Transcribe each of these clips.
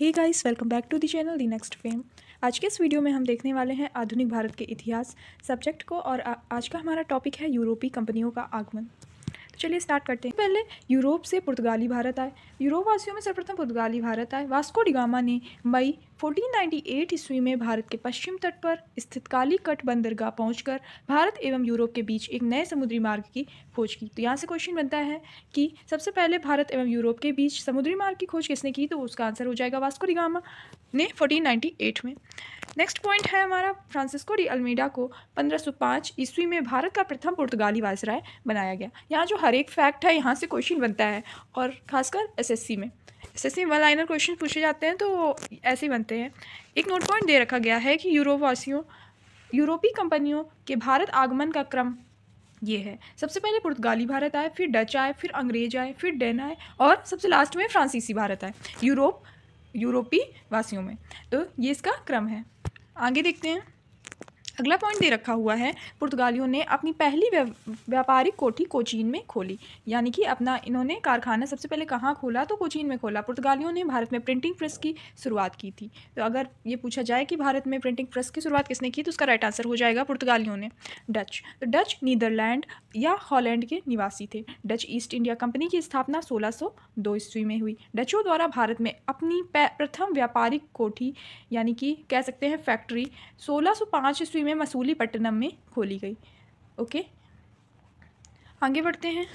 Hey guys, welcome back to the channel The Next Fame. आज के इस video में हम देखने वाले हैं आधुनिक भारत के इतिहास सब्जेक्ट को और आज का हमारा टॉपिक है यूरोपीय कंपनियों का आगमन। तो चलिए स्टार्ट करते हैं। पहले यूरोप से पुर्तगाली भारत आए। यूरोप वासियों में सर्वप्रथम पुर्तगाली भारत आए। वास्को डी गामा ने मई 1498 ईस्वी में भारत के पश्चिम तट पर स्थित कालीकट बंदरगाह पहुंचकर भारत एवं यूरोप के बीच एक नए समुद्री मार्ग की खोज की। तो यहाँ से क्वेश्चन बनता है कि सबसे पहले भारत एवं यूरोप के बीच समुद्री मार्ग की खोज किसने की, तो उसका आंसर हो जाएगा वास्को डी गामा ने 1498 में। नेक्स्ट पॉइंट है हमारा, फ्रांसिस्को डी अल्मीडा को 1505 ईस्वी में भारत का प्रथम पुर्तगाली वायसराय बनाया गया। यहाँ जो हर एक फैक्ट है यहाँ से क्वेश्चन बनता है और खासकर एसएससी में वन लाइनर क्वेश्चन पूछे जाते हैं तो ऐसे ही बनते हैं। एक नोट पॉइंट दे रखा गया है कि यूरोपीय कंपनियों के भारत आगमन का क्रम ये है। सबसे पहले पुर्तगाली भारत आए, फिर डच आए, फिर अंग्रेज आए, फिर डेन आए और सबसे लास्ट में फ्रांसीसी भारत आए यूरोपीय वासियों में। तो ये इसका क्रम है। आगे देखते हैं। अगला पॉइंट दे रखा हुआ है, पुर्तगालियों ने अपनी पहली व्यापारिक कोठी कोचीन में खोली। यानी कि इन्होंने कारखाना सबसे पहले कहाँ खोला, तो कोचीन में खोला। पुर्तगालियों ने भारत में प्रिंटिंग प्रेस की शुरुआत की थी। तो अगर ये पूछा जाए कि भारत में प्रिंटिंग प्रेस की शुरुआत किसने की, तो उसका राइट आंसर हो जाएगा पुर्तगालियों ने। डच, तो डच नीदरलैंड या हॉलैंड के निवासी थे। डच ईस्ट इंडिया कंपनी की स्थापना 1602 ईस्वी में हुई। डचों द्वारा भारत में अपनी प्रथम व्यापारिक कोठी यानी कि कह सकते हैं फैक्ट्री 1605 ईस्वी में मसूलीपट्टनम में खोली गई। ओके, आगे बढ़ते हैं।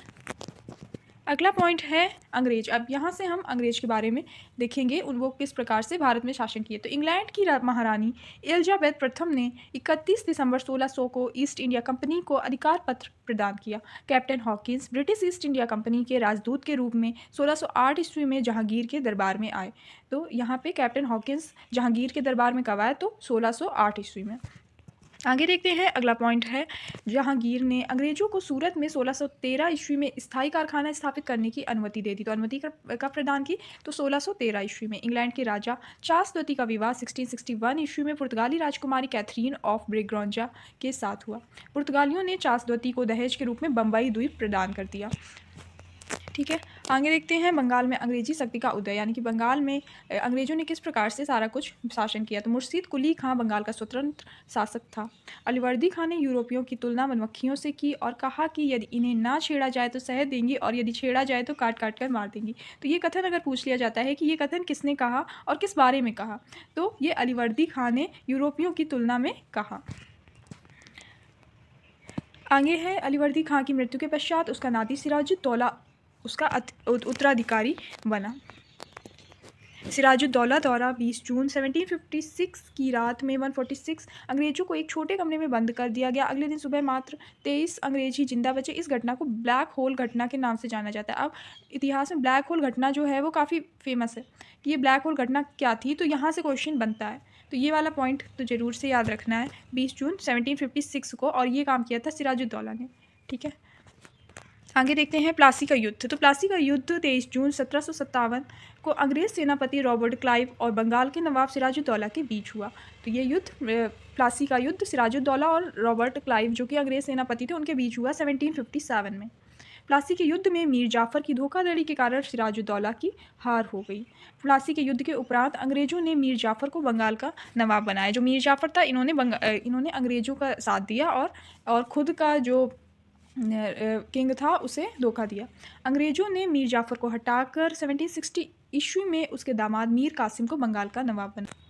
अगला पॉइंट है अंग्रेज। अब यहाँ से हम अंग्रेज के बारे में देखेंगे, वो किस प्रकार से भारत में शासन किए। तो इंग्लैंड की महारानी एलिजाबेथ प्रथम ने 31 दिसंबर 1600 को ईस्ट इंडिया कंपनी को अधिकार पत्र प्रदान किया। Captain Hawkins British east India company के राजदूत के रूप में 1608 ईस्वी में जहांगीर के दरबार में आए। तो यहाँ पे कैप्टन हॉकिंस जहांगीर के दरबार में कब आए, तो 1608 ईस्वी में। आगे देखते हैं। अगला पॉइंट है, जहांगीर ने अंग्रेजों को सूरत में 1613 ईस्वी में स्थायी कारखाना स्थापित करने की अनुमति दे दी। तो अनुमति कब प्रदान की, तो 1613 ईस्वी में। इंग्लैंड के राजा चार्ल्स द्वितीय का विवाह 1661 ईस्वी में पुर्तगाली राजकुमारी कैथरीन ऑफ ब्रेगोंजा के साथ हुआ। पुर्तगालियों ने चार्ल्स द्वितीय को दहेज के रूप में बम्बई द्वीप प्रदान कर दिया। ठीक है, आगे देखते हैं। बंगाल में अंग्रेजी शक्ति का उदय, यानी कि बंगाल में अंग्रेजों ने किस प्रकार से सारा कुछ शासन किया। तो मुर्शीद कुली खां बंगाल का स्वतंत्र शासक था। अलीवर्दी खां ने यूरोपियों की तुलना मधुमक्खियों से की और कहा कि यदि इन्हें ना छेड़ा जाए तो शहद देंगी और यदि छेड़ा जाए तो काट काट कर मार देंगी। तो ये कथन अगर पूछ लिया जाता है कि ये कथन किसने कहा और किस बारे में कहा, तो ये अलीवर्दी खां ने यूरोपियों की तुलना में कहा। आगे है, अलीवर्दी खां की मृत्यु के पश्चात उसका नाती सिराजुद्दौला उसका उत्तराधिकारी बना। सिराजुद्दौला द्वारा 20 जून 1756 की रात में 146 अंग्रेजों को एक छोटे कमरे में बंद कर दिया गया। अगले दिन सुबह मात्र 23 अंग्रेज ही जिंदा बचे। इस घटना को ब्लैक होल घटना के नाम से जाना जाता है। अब इतिहास में ब्लैक होल घटना जो है वो काफ़ी फेमस है कि ये ब्लैक होल घटना क्या थी, तो यहाँ से क्वेश्चन बनता है। तो ये वाला पॉइंट तो ज़रूर से याद रखना है, 20 जून 1756 को, और ये काम किया था सिराजुद्दौला ने। ठीक है, आगे देखते हैं। प्लासी का युद्ध। तो प्लासी का युद्ध 23 जून 1757 को अंग्रेज सेनापति रॉबर्ट क्लाइव और बंगाल के नवाब सिराजुद्दौला के बीच हुआ। तो ये युद्ध, प्लासी का युद्ध सिराजुद्दौला और रॉबर्ट क्लाइव जो कि अंग्रेज सेनापति थे उनके बीच हुआ 1757 में। प्लासी के युद्ध में मीर जाफर की धोखाधड़ी के कारण सिराजुद्दौला की हार हो गई। प्लासी के युद्ध के उपरांत अंग्रेजों ने मीर जाफर को बंगाल का नवाब बनाया। जो मीर जाफर था, इन्होंने अंग्रेजों का साथ दिया और खुद का जो किंग था उसे धोखा दिया। अंग्रेजों ने मीर जाफर को हटाकर 1760 ईस्वी में उसके दामाद मीर कासिम को बंगाल का नवाब बनाया।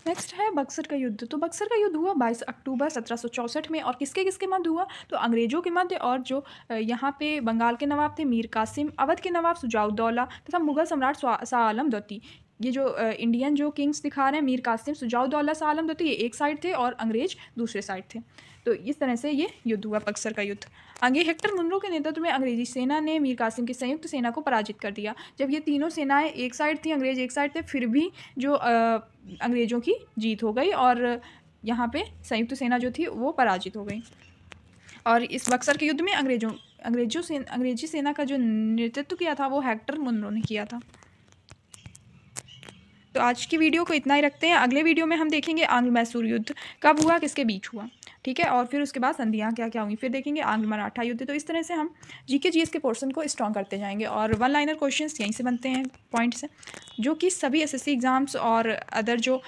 नेक्स्ट है बक्सर का युद्ध। तो बक्सर का युद्ध हुआ 22 अक्टूबर 1764 में और किसके मध्य हुआ, तो अंग्रेजों के मध्य और जो यहाँ पे बंगाल के नवाब थे मीर कासिम, अवध के नवाब सुजाउद्दौला तथा मुगल सम्राट शाह आलम द्वितीय। ये जो इंडियन जो किंग्स दिखा रहे हैं, मीर कासिम, सुजाउद्दौला, शाह आलम द्वितीय, ये एक साइड थे और अंग्रेज दूसरे साइड थे। तो इस तरह से ये युद्ध हुआ बक्सर का युद्ध। आगे हेक्टर मुनरो के नेतृत्व में अंग्रेजी सेना ने मीर कासिम की संयुक्त सेना को पराजित कर दिया। जब ये तीनों सेनाएं एक साइड थी, अंग्रेज एक साइड थे, फिर भी जो अंग्रेज़ों की जीत हो गई और यहाँ पे संयुक्त सेना जो थी वो पराजित हो गई। और इस बक्सर के युद्ध में अंग्रेजी सेना का जो नेतृत्व किया था वो हेक्टर मुनरो ने किया था। तो आज की वीडियो को इतना ही रखते हैं। अगले वीडियो में हम देखेंगे आंग्ल मैसूर युद्ध कब हुआ, किसके बीच हुआ। ठीक। ठीक है, और फिर उसके बाद संधियाँ क्या क्या हुई, फिर देखेंगे आंग्ल मराठा युद्ध। तो इस तरह से हम जीके जीएस के पोर्शन को स्ट्रॉन्ग करते जाएंगे और वन लाइनर क्वेश्चंस यहीं से बनते हैं पॉइंट्स हैं, जो कि सभी एसएससी एग्ज़ाम्स और अदर जो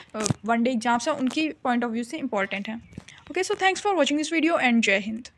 वनडे एग्जाम्स हैं उनकी पॉइंट ऑफ व्यू से इंपॉर्टेंट हैं। Okay, so thanks for watching this video and जय हिंद।